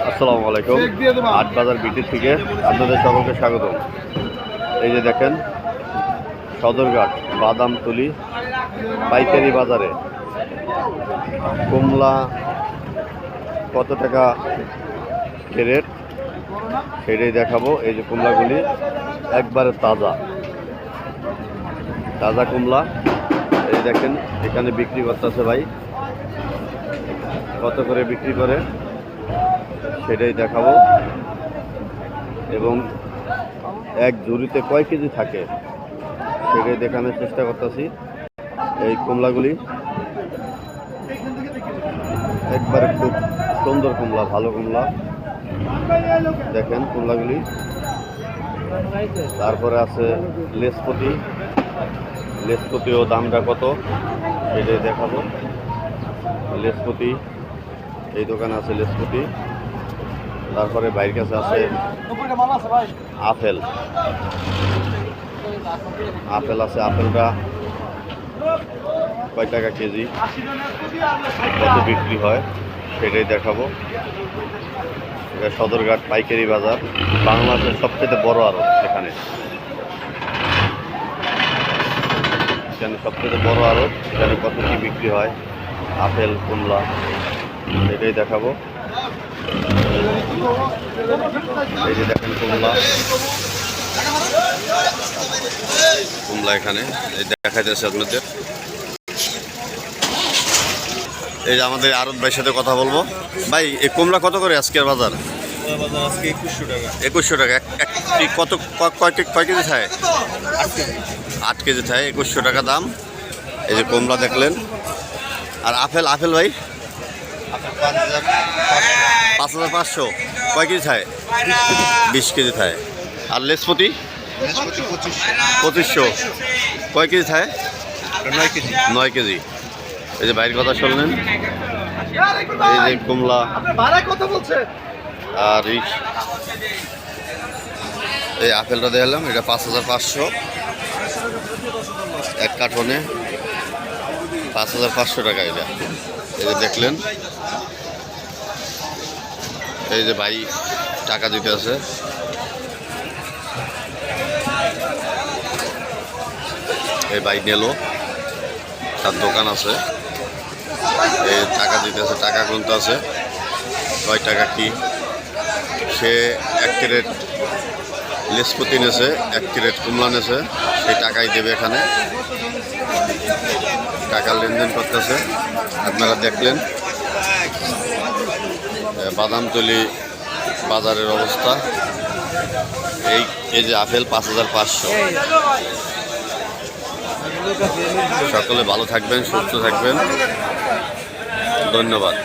আসসালামু আলাইকুম। হাট বাজার বিটি থেকে আপনাদের সকলকে স্বাগত। এই যে দেখেন সদরঘাট বাদামতলি পাইকারি বাজারে কমলা কত টাকা রেট সেটাই দেখাবো। এই যে কমলাগুলি একবারে তাজা তাজা কমলা। এই দেখেন এখানে বিক্রি করতেছে ভাই, কত করে বিক্রি করে সেটাই দেখাবো, এবং এক ঝুড়িতে কয় কেজি থাকে সেটাই দেখানোর চেষ্টা করতেছি। এই কমলাগুলি একবারে খুব সুন্দর কমলা, ভালো কমলা। দেখেন কমলাগুলি। তারপরে আছে লেসপতি, লেসপতিও দামটা কত সেটাই দেখাবো। লেসপতি এই দোকানে আছে লেসপতি। তারপরে বাইরের কাছে আছে আপেল, আপেল আছে। আপেলটা কয় টাকা কেজি, কত বিক্রি হয় সেটাই দেখাবো। এটা সদরঘাট পাইকারি বাজার, বাংলাদেশের সবচেয়ে বড় আড়ত। এখানে সবচেয়ে বড় আড়ত। এখানে কত কি বিক্রি হয় আপেল কমলা সেটাই দেখাবো। এই যে দেখেন কমলা, কমলা এখানে দেখা যাচ্ছে আপনাদের। এই যে আমাদের আরত ভাইয়ের সাথে কথা বলবো। ভাই এই কমলা কত করে আজকের বাজার? আজকে 2100 টাকা। 2100 টাকা। কত কয় কেজি থাকে? 8 কেজি থাকে, 2100 টাকা দাম। এই যে কমলা দেখলেন। আর আপেল, আপেল ভাই 5500। কয় কেজি থাকে? 20 কেজি থাকে। আর লেসপতি 2500। কয় কেজি থাকে? 9 কেজি। এই যে বাইরের কথা শুনলেন। এই যে কমলা। আর এই আপেলটা দেখালাম, এটা 5500 এক কার্টনে, 5500 টাকা এটা। এই যে দেখলেন, এই যে ভাই টাকা দিতে আছে। এই ভাই নিল, তার দোকান আছে, এই টাকা দিতে আছে, টাকা গুনতে আছে কয় টাকা কি। সে 1 ক্যারেট লেসপতি নেছে, 1 ক্যারেট কমলা নেছে, সেই টাকাই দেবে এখানে। টাকা লেনদেন করতেছে। আপনারা দেখলেন বাদামতলি বাজারের অবস্থা। এই কেজি আপেল 5500। সকলে ভালো থাকবেন, সুস্থ থাকবেন। ধন্যবাদ।